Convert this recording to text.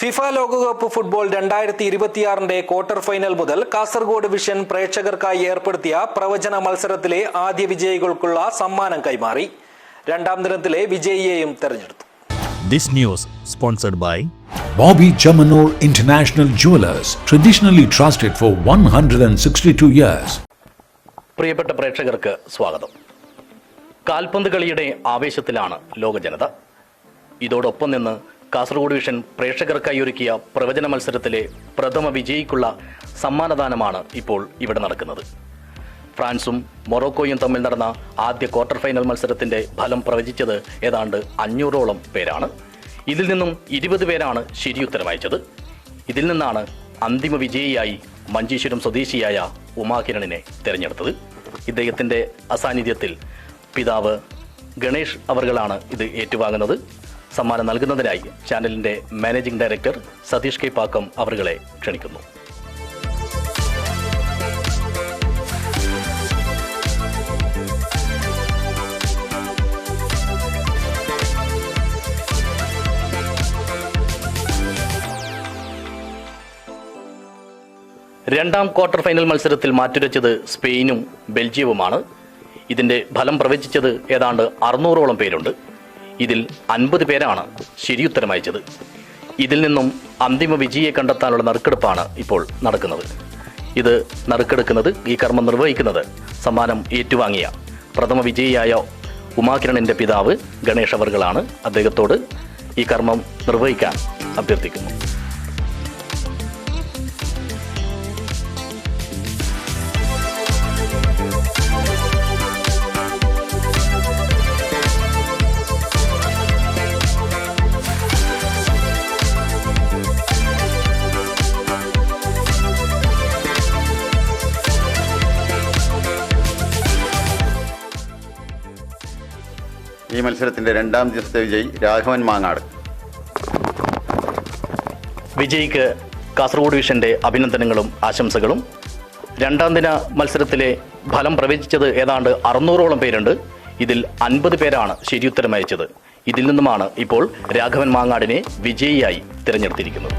FIFA ലോകകപ്പ് football 2026 quarter final മുതൽ Kasaragod vision പ്രേക്ഷകർക്കായി ഏർപ്പെടുത്തിയ പ്രവചന മത്സരത്തിലെ ആദ്യ വിജയികൾക്കുള്ള സമ്മാനം കൈമാറി. രണ്ടാം ദിനത്തിലെ വിജയിയെയും തെരഞ്ഞെടുത്തു. This news sponsored by Bobby Chamanur International Jewelers, traditionally trusted for 162 years. പ്രിയപ്പെട്ട പ്രേക്ഷകർക്ക് സ്വാഗതം. കാൽപന്ത് കളിയുടെ ആവേശത്തിലാണ് ലോക ജനത. ഇതോടൊപ്പം നിന്ന് കാസർഗോഡ് വിഷൻ പ്രേക്ഷകർക്കായി ഒരുക്കിയ പ്രവചന മത്സരത്തിലെ പ്രഥമ വിജയിക്കുള്ള സമ്മാനദാനമാണ് ഇപ്പോൾ ഇവിടെ നടക്കുന്നത്. ഫ്രാൻസും മൊറോക്കോയും തമ്മിൽ നടന്ന ആദ്യ ക്വാർട്ടർ ഫൈനൽ മത്സരത്തിന്റെ ഫലം പ്രവചിച്ചത് ഏതാണ്ട് 500ഓളം പേരാണ്. ഇതിൽ നിന്നും 20 പേരാണ് ശരിയുത്തരം അയച്ചത്. ഇതിൽ നിന്നാണ് അന്തിമ വിജയിയായി മഞ്ചേശ്വരം സ്വദേശിയായ ഉമാകിരണിനെ തിരഞ്ഞെടുത്തത്. ഇദ്ദേഹത്തിന്റെ അസാന്നിധ്യത്തിൽ പിതാവ് ഗണേഷ് അവർകളാണ് ഇത് ഏറ്റുവാങ്ങുന്നത്. സമ്മാനം നൽകുന്നതിനായി ചാനലിന്റെ managing director Satheesh K Pakkam അവരുകളെ ക്ഷണിക്കുന്നു. രണ്ടാം ക്വാർട്ടർ ഫൈനൽ മത്സരത്തിൽ മാറ്റുരച്ചത് സ്പെയിനും ബെൽജിയവുമാണ്. ഇതിന്റെ ഫലം പ്രവചിച്ചത് ഏതാണ്ട് 600ഓളം പേരുണ്ട്. ഇതിൽ 50 പേരാണ് ശരിയുത്തരം അയച്ചത്. ഇതിൽ നിന്നും അന്തിമ വിജയിയെ കണ്ടെത്താനുള്ള നറുക്കെടുപ്പാണ് ഇപ്പോൾ നടക്കുന്നത്. ഇത് നറുക്കെടുക്കുന്നത്, ഈ കർമ്മം നിർവഹിക്കുന്നത് സമ്മാനം ഏറ്റുവാങ്ങിയ പ്രഥമ വിജയിയായ ഉമാകിരണിന്റെ പിതാവ് ഗണേഷ് അവർകളാണ്. അദ്ദേഹത്തോട് ഈ കർമ്മം നിർവഹിക്കാൻ അഭ്യർത്ഥിക്കുന്നു. ഈ മത്സരത്തിന്റെ രണ്ടാം ദിവസത്തെ വിജയി രാഘവൻ മാങ്ങാട്. വിജയിക്ക് കാസർഗോഡ് വിഷന്റെ അഭിനന്ദനങ്ങളും ആശംസകളും. രണ്ടാം ദിന മത്സരത്തിലെ ഫലം പ്രവചിച്ചത് ഏതാണ്ട് 600ഓളം പേരുണ്ട്. ഇതിൽ 50 പേരാണ് ശരിയുത്തരം അയച്ചത്. ഇതിൽ നിന്നുമാണ് ഇപ്പോൾ രാഘവൻ മാങ്ങാടിനെ വിജയിയായി തിരഞ്ഞെടുത്തിരിക്കുന്നത്.